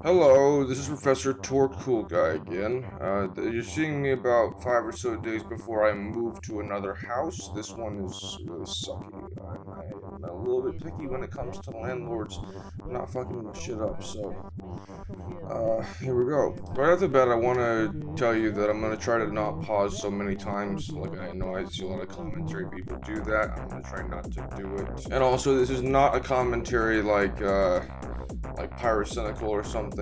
Hello, this is Professor Torque Cool Guy again. You're seeing me about 5 or so days before I move to another house. This one is really sucky. I'm a little bit picky when it comes to landlords not fucking my shit up, so here we go. Right off the bat, I want to tell you that I'm going to try to not pause so many times. Like, I know I see a lot of commentary people do that. I'm going to try not to do it. And also, this is not a commentary like pyrocynical or something.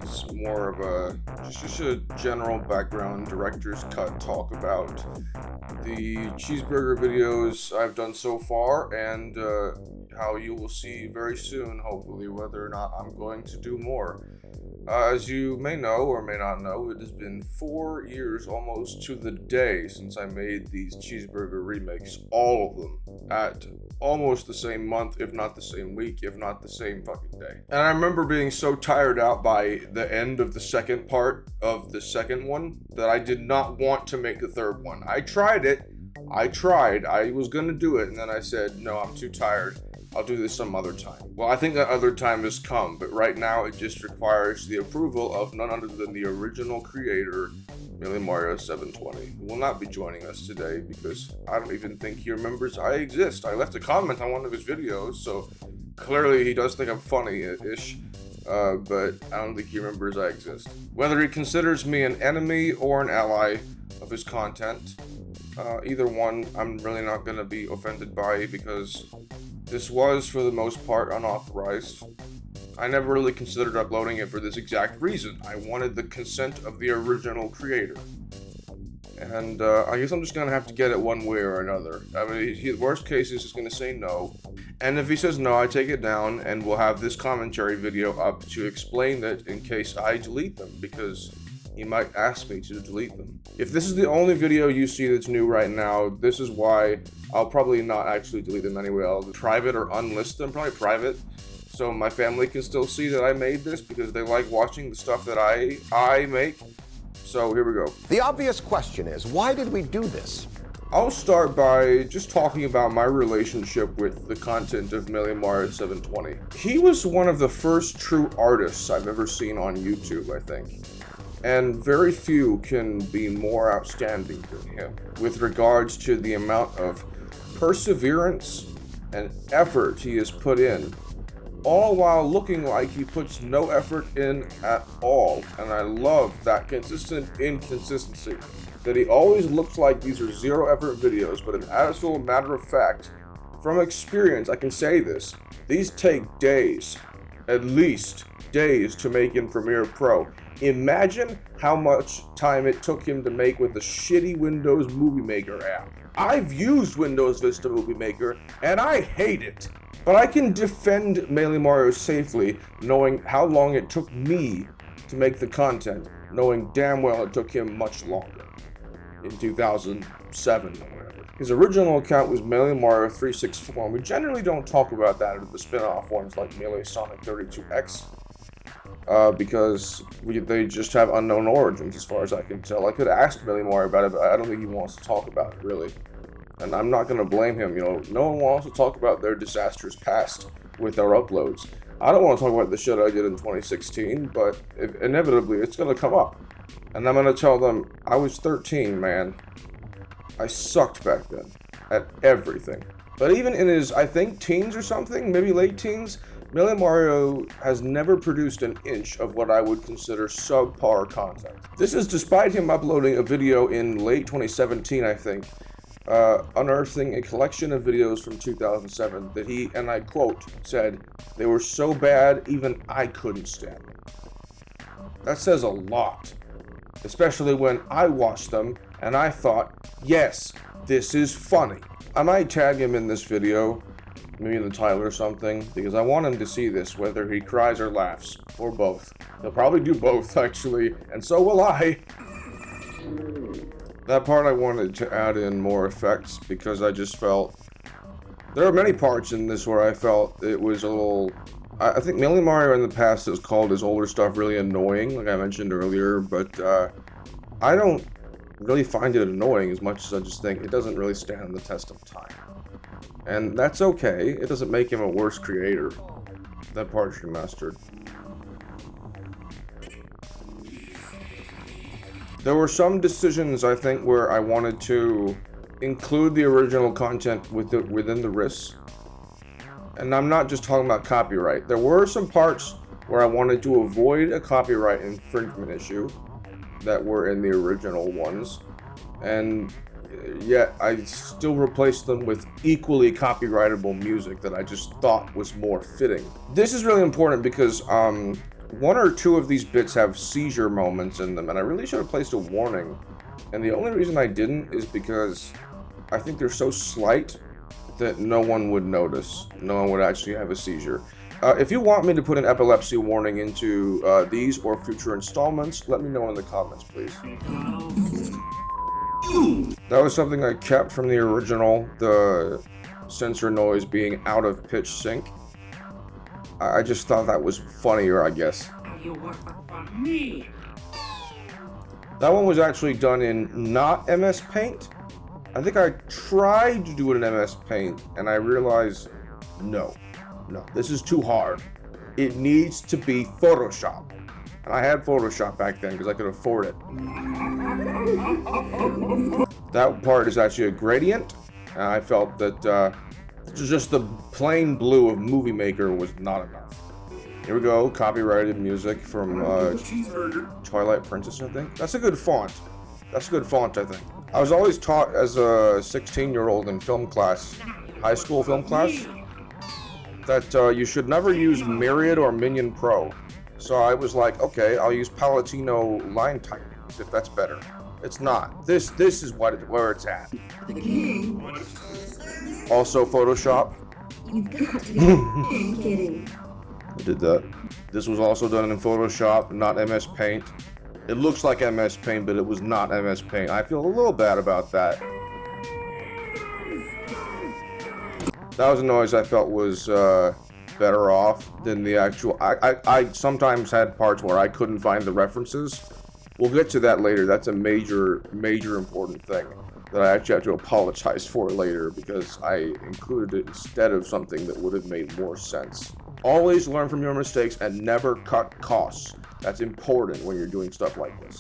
It's more of a just a general background director's cut talk about the cheeseburger videos I've done so far, and how you will see very soon, hopefully, whether or not I'm going to do more. As you may know or may not know, it has been 4 years almost to the day since I made these cheeseburger remakes, all of them, at almost the same month, if not the same week, if not the same fucking day. And I remember being so tired out by the end of the second part of the second one that I did not want to make the third one. I tried, I was gonna do it, and then I said, no, I'm too tired. I'll do this some other time. Well, I think that other time has come, but right now it just requires the approval of none other than the original creator, Mario 720, who will not be joining us today because I don't even think he remembers I exist. I left a comment on one of his videos, so clearly he does think I'm funny-ish, but I don't think he remembers I exist. Whether he considers me an enemy or an ally of his content, either one, I'm really not going to be offended by, because this was, for the most part, unauthorized. I never really considered uploading it for this exact reason. I wanted the consent of the original creator. And I guess I'm just going to have to get it one way or another. I mean, the worst case is he's going to say no. And if he says no, I take it down, and we'll have this commentary video up to explain that in case I delete them, because he might ask me to delete them. If this is the only video you see that's new right now, this is why I'll probably not actually delete them anyway. I'll private or unlist them, probably private, so my family can still see that I made this, because they like watching the stuff that I make. So here we go. The obvious question is, why did we do this? I'll start by just talking about my relationship with the content of Mario 720. He was one of the first true artists I've ever seen on YouTube, I think. And very few can be more outstanding than him with regards to the amount of perseverance and effort he has put in, all while looking like he puts no effort in at all. And I love that consistent inconsistency, that he always looks like these are zero effort videos, but in actual matter of fact, from experience, I can say this, these take days, at least days, to make in Premiere Pro. Imagine how much time it took him to make with the shitty Windows Movie Maker app. I've used Windows Vista Movie Maker, and I hate it. But I can defend Mario safely, knowing how long it took me to make the content, knowing damn well it took him much longer, in 2007 or whatever. His original account was Mario 364, and we generally don't talk about that in the spin-off ones like Melee Sonic 32X. Because they just have unknown origins, as far as I can tell. I could ask Mario about it, but I don't think he wants to talk about it, really. And I'm not going to blame him, you know. No one wants to talk about their disastrous past with their uploads. I don't want to talk about the shit I did in 2016, but inevitably it's going to come up. And I'm going to tell them, I was 13, man. I sucked back then at everything. But even in his, I think, teens or something, maybe late teens, Mario has never produced an inch of what I would consider subpar content. This is despite him uploading a video in late 2017, I think, unearthing a collection of videos from 2007 that he, and I quote, said, "They were so bad, even I couldn't stand them." That says a lot, especially when I watched them and I thought, yes, this is funny. I might tag him in this video, maybe in the title or something, because I want him to see this, whether he cries or laughs, or both. He'll probably do both, actually, and so will I. That part I wanted to add in more effects, because I just felt... There are many parts in this where I felt it was a little... I think Mario in the past has called his older stuff really annoying, like I mentioned earlier, but I don't really find it annoying as much as I just think it doesn't really stand the test of time. And that's okay. It doesn't make him a worse creator. That part's remastered. There were some decisions, I think, where I wanted to include the original content within the risks. And I'm not just talking about copyright. There were some parts where I wanted to avoid a copyright infringement issue that were in the original ones. And yet I still replaced them with equally copyrightable music that I just thought was more fitting. This is really important because one or two of these bits have seizure moments in them, and I really should have placed a warning. And the only reason I didn't is because I think they're so slight that no one would notice. No one would actually have a seizure. If you want me to put an epilepsy warning into these or future installments, let me know in the comments, please. That was something I kept from the original, the sensor noise being out of pitch sync. I just thought that was funnier, I guess. That one was actually done in not MS Paint. I think I tried to do it in MS Paint, and I realized, no, this is too hard. It needs to be Photoshop. And I had Photoshop back then because I could afford it. That part is actually a gradient, and I felt that just the plain blue of Movie Maker was not enough. Here we go, copyrighted music from Twilight Princess, I think. That's a good font. I think. I was always taught as a 16-year-old in film class, high school film class, that you should never use Myriad or Minion Pro. So I was like, okay, I'll use Palatino line typings if that's better. It's not. This is where it's at. Also Photoshop. You've got to be kidding. I did that. This was also done in Photoshop, not MS Paint. It looks like MS Paint, but it was not MS Paint. I feel a little bad about that. That was a noise I felt was better off than the actual... I sometimes had parts where I couldn't find the references. We'll get to that later. That's a major important thing that I actually have to apologize for later because I included it instead of something that would have made more sense. Always learn from your mistakes and never cut costs. That's important when you're doing stuff like this.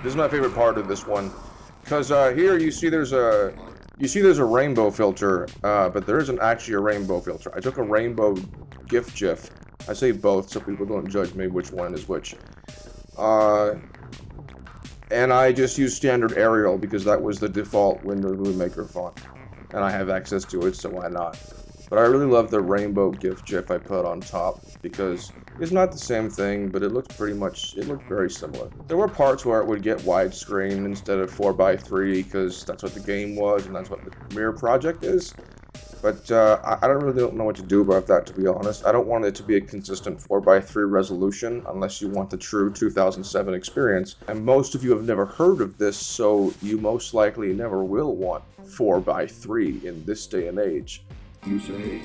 This is my favorite part of this one because here you see there's a rainbow filter, but there isn't actually a rainbow filter. I took a rainbow GIF. I say both so people don't judge me which one is which. And I just used standard Arial because that was the default Windows Movie Maker font. And I have access to it, so why not? But I really love the rainbow GIF I put on top because it's not the same thing, but it looked very similar. There were parts where it would get widescreen instead of 4:3 because that's what the game was and that's what the Premiere project is. But I don't know what to do about that, to be honest. I don't want it to be a consistent 4:3 resolution unless you want the true 2007 experience. And most of you have never heard of this, so you most likely never will want 4:3 in this day and age. You say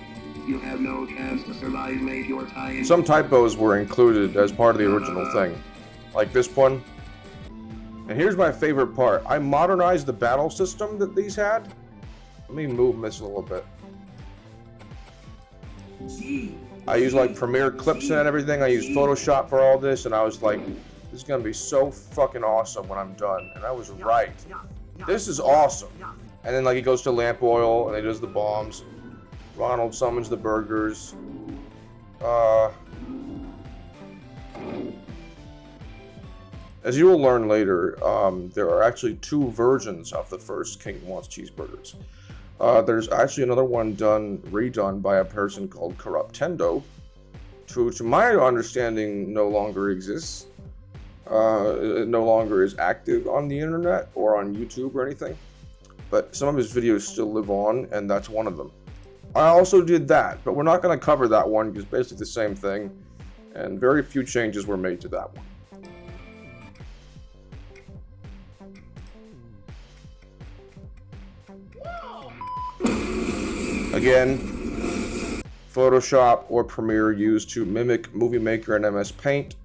you have no chance to survive, mate. Your time. Some typos were included as part of the original thing, like this one. And here's my favorite part. I modernized the battle system that these had. Let me move this a little bit. I use like Premiere clips and everything. I use Photoshop for all this, and I was like, this is gonna be so fucking awesome when I'm done. And I was right. This is awesome. And then like he goes to Lamp Oil and he does the bombs. Ronald summons the burgers. As you will learn later, there are actually two versions of the first King Wants Cheeseburgers. There's actually another one redone by a person called Corruptendo, who, to my understanding, no longer exists. It no longer is active on the internet or on YouTube or anything. But some of his videos still live on, and that's one of them. I also did that, but we're not going to cover that one because it's basically the same thing, and very few changes were made to that one. Again, Photoshop or Premiere used to mimic Movie Maker and MS Paint.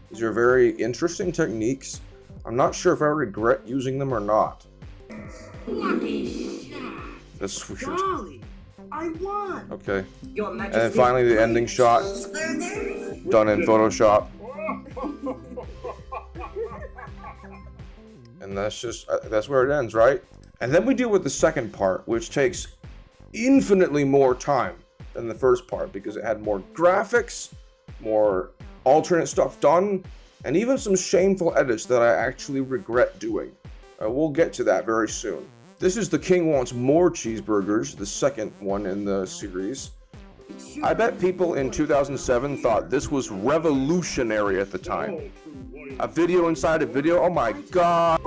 These are very interesting techniques. I'm not sure if I regret using them or not. That's weird. Golly, I won. Okay. And then finally the ending shot, done in Photoshop. And that's just, that's where it ends, right? And then we deal with the second part, which takes infinitely more time than the first part because it had more graphics, more alternate stuff done, and even some shameful edits that I actually regret doing. We'll get to that very soon. This is The King Wants More Cheeseburgers, the second one in the series. I bet people in 2007 thought this was revolutionary at the time. A video inside a video, oh my god.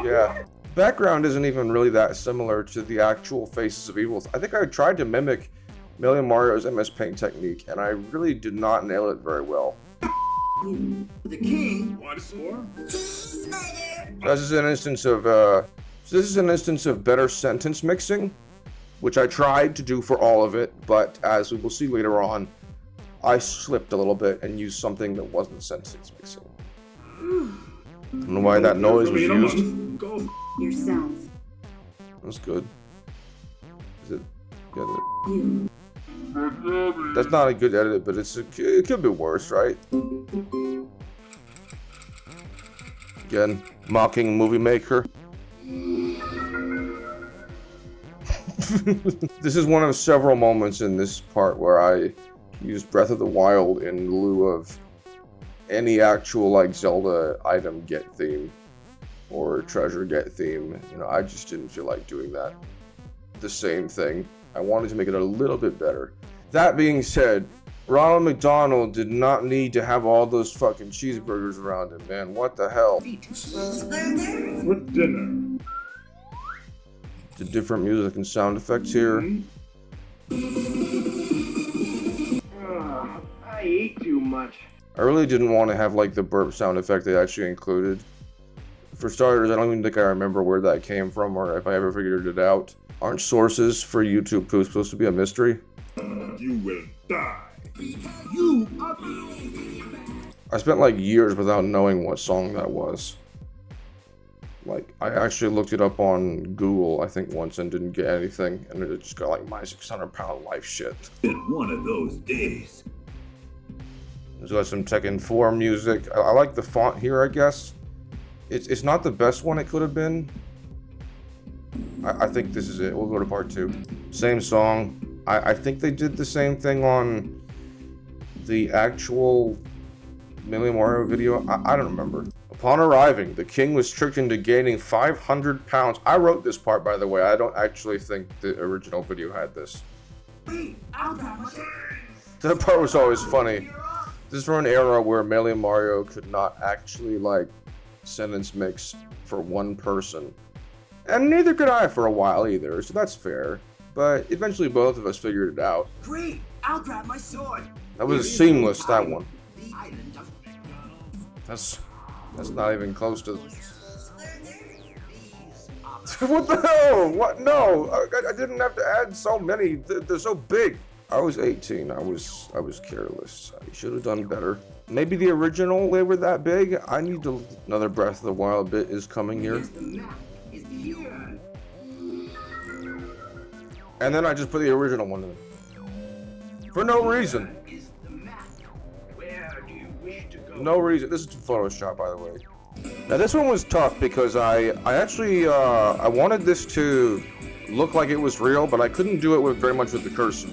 Yeah. Background isn't even really that similar to the actual Faces of Evil. I think I tried to mimic Million Mario's MS Paint technique, and I really did not nail it very well. The king. This is an instance of better sentence mixing, which I tried to do for all of it, but as we will see later on, I slipped a little bit and used something that wasn't sentence mixing. I don't know why that noise was used. Yourself. That's good. Is it? Yeah, You. that's not a good edit, but it could be worse, right? Again, mocking movie maker. This is one of several moments in this part where I used Breath of the Wild in lieu of any actual like Zelda item get theme or treasure get theme. You know, I just didn't feel like doing that. The same thing. I wanted to make it a little bit better. That being said, Ronald McDonald did not need to have all those fucking cheeseburgers around him, man. What the hell? With dinner. The different music and sound effects here. I ate too much. I really didn't want to have like the burp sound effect they actually included. For starters, I don't even think I remember where that came from or if I ever figured it out. Aren't sources for YouTube poop supposed to be a mystery? You will die. I spent like years without knowing what song that was. Like, I actually looked it up on Google, I think once, and didn't get anything, and it just got like my 600-pound life shit. In one of those days. There's got some Tekken 4 music. I like the font here, I guess. It's not the best one it could have been. I think this is it. We'll go to part 2. Same song. I think they did the same thing on the actual Million Mario video. I don't remember. Upon arriving, the king was tricked into gaining 500 pounds. I wrote this part, by the way. I don't actually think the original video had this. That part was always funny. This is from an era where Million Mario could not actually, like, sentence mix for one person. And neither could I for a while either, so that's fair. But eventually both of us figured it out. Great! I'll grab my sword! That was seamless, that one. The island of That's not even close to... What the hell? What? No! I didn't have to add so many. They're so big. I was 18. I was careless. I should have done better. Maybe the original they were that big. I need to... Another Breath of the Wild bit is coming here. the map is here! And then I just put the original one in. For no reason. Is the map. Where do you wish to go? No reason. This is Photoshop, by the way. Now this one was tough because I actually I wanted this to look like it was real, but I couldn't do it very much with the cursor.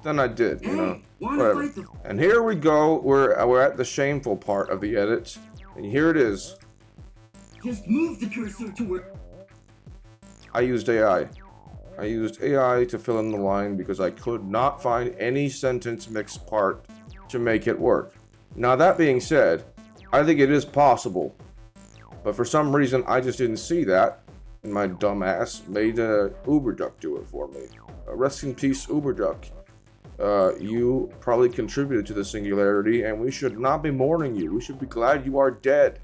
Then I did, you know. Whatever. And here we go. We're at the shameful part of the edit, and here it is. Just move the cursor to where. I used AI. I used AI to fill in the line because I could not find any sentence mix part to make it work. Now that being said, I think it is possible, but for some reason I just didn't see that, and my dumb ass made Uberduck do it for me. Rest in peace, Uberduck. You probably contributed to the singularity, and we should not be mourning you. We should be glad you are dead.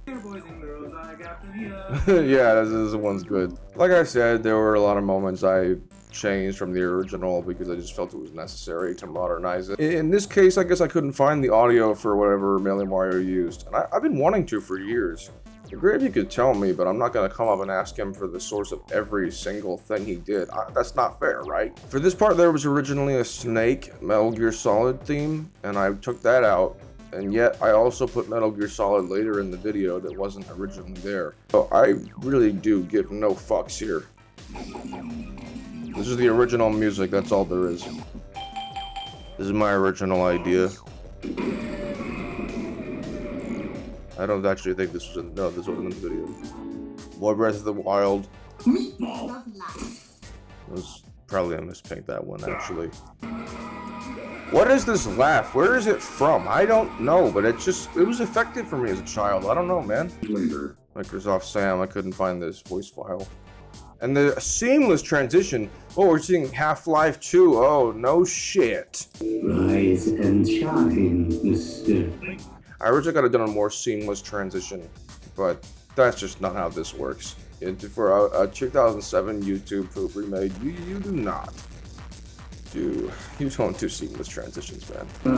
Yeah, this one's good. Like I said, there were a lot of moments I changed from the original because I just felt it was necessary to modernize it. In this case, I guess I couldn't find the audio for whatever Million Mario used, and I've been wanting to for years. It'd be great if you could tell me, but I'm not going to come up and ask him for the source of every single thing he did. That's not fair, right? For this part, there was originally a Snake Metal Gear Solid theme, and I took that out And yet, I also put Metal Gear Solid later in the video that wasn't originally there. So I really do give no fucks here. This is the original music, that's all there is. This is my original idea. I don't actually think this was no, this wasn't in the video. Boy Breath of the Wild. It was probably a mispaint, that one, actually. What is this laugh? Where is it from? I don't know, but it was effective for me as a child. I don't know, man. Microsoft Sam, I couldn't find this voice file. And the seamless transition. Oh, we're seeing Half-Life 2. Oh, no shit. Rise and shine, mister. I wish I could have done a more seamless transition, but that's just not how this works. For a 2007 YouTube poop remade, you do not do. You don't do seamless transitions, man. I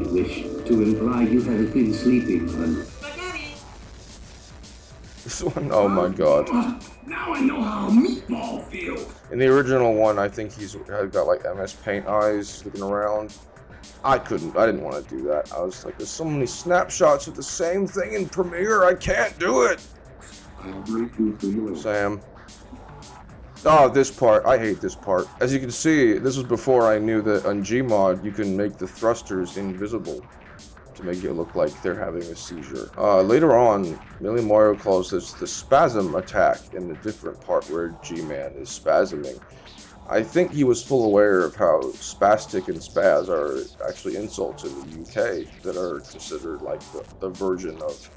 wish to imply you have been sleeping on. This one, oh my god. Now I know how a meatball feels. In the original one, I think he's got like MS Paint eyes looking around. I didn't want to do that. I was like, there's so many snapshots of the same thing in Premiere, I can't do it! Sam. Oh, this part. I hate this part. As you can see, this was before I knew that on Gmod, you can make the thrusters invisible to make it look like they're having a seizure. Later on, Millie Mario calls this the spasm attack in a different part where G-Man is spasming. I think he was full aware of how spastic and spaz are actually insults in the UK that are considered like the version of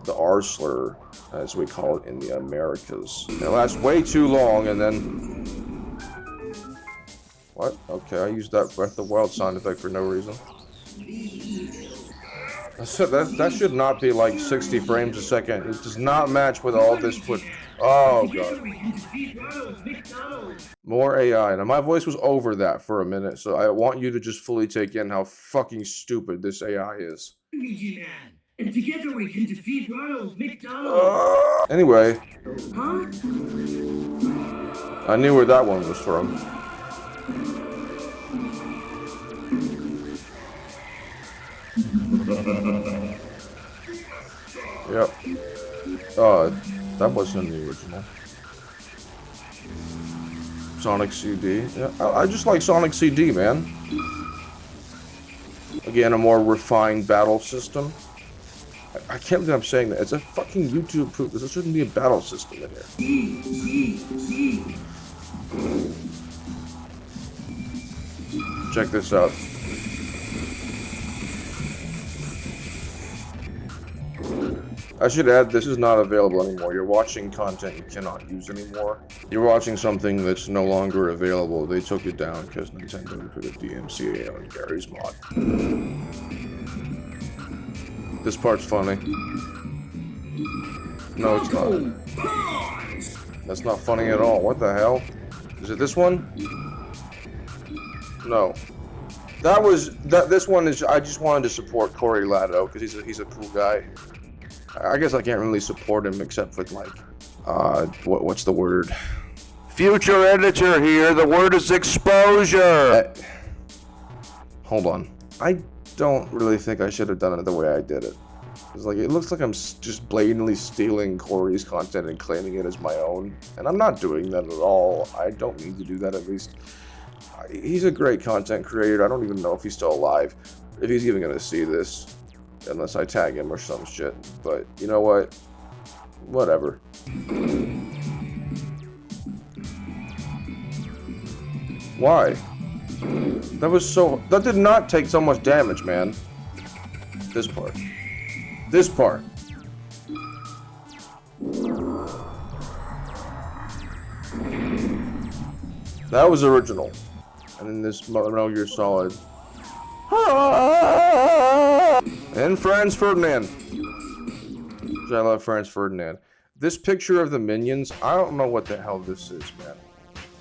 the R slur, as we call it in the Americas. It lasts way too long, and then... What? Okay, I used that Breath of the Wild sound effect for no reason. That should not be like 60 frames a second. It does not match with all this foot. Oh god. More AI. Now my voice was over that for a minute, so I want you to just fully take in how fucking stupid this AI is. And together we can defeat Ronald McDonald. Anyway. Huh? I knew where that one was from. Yep. That wasn't the original. Sonic CD. Yeah, I just like Sonic CD, man. Again, a more refined battle system. I can't believe I'm saying that. It's a fucking YouTube poop. There shouldn't be a battle system in here. Check this out. I should add, this is not available anymore. You're watching content you cannot use anymore. You're watching something that's no longer available. They took it down because Nintendo put a DMCA on Gary's mod. This part's funny. No, it's not. That's not funny at all. What the hell? Is it this one? No. This one is, I just wanted to support Corey Lato because he's a cool guy. I guess I can't really support him except with like, what's the word? Future editor here, the word is exposure! Hold on. I don't really think I should have done it the way I did it. It's like, it looks like I'm just blatantly stealing Corey's content and claiming it as my own. And I'm not doing that at all. I don't need to do that, at least. He's a great content creator. I don't even know if he's still alive. If he's even gonna see this. Unless I tag him or some shit. But, you know what? Whatever. Why? That did not take so much damage, man. This part. This part. That was original. And then this Metal Gear Solid. And Franz Ferdinand. I love Franz Ferdinand. This picture of the Minions, I don't know what the hell this is, man.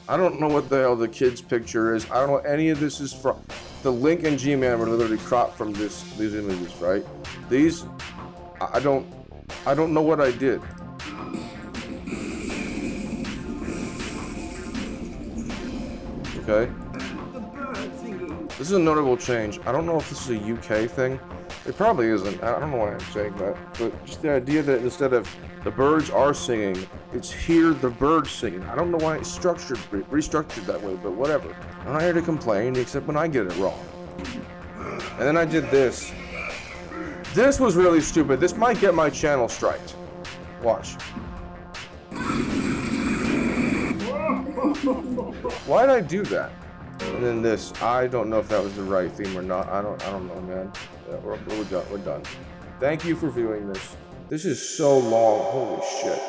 I don't know what the hell the kid's picture is. I don't know any of this is from. The Link and G-Man were literally cropped from these images, right? These, I don't know what I did. Okay. This is a notable change. I don't know if this is a UK thing. It probably isn't. I don't know why I'm saying that. But just the idea that instead of the birds are singing, it's hear the birds singing. I don't know why it's restructured that way, but whatever. I'm not here to complain, except when I get it wrong. And then I did this. This was really stupid. This might get my channel striked. Watch. Why'd I do that? And then this. I don't know if that was the right theme or not. I don't know, man. Yeah, we're done. We're done. Thank you for viewing this. This is so long. Holy shit.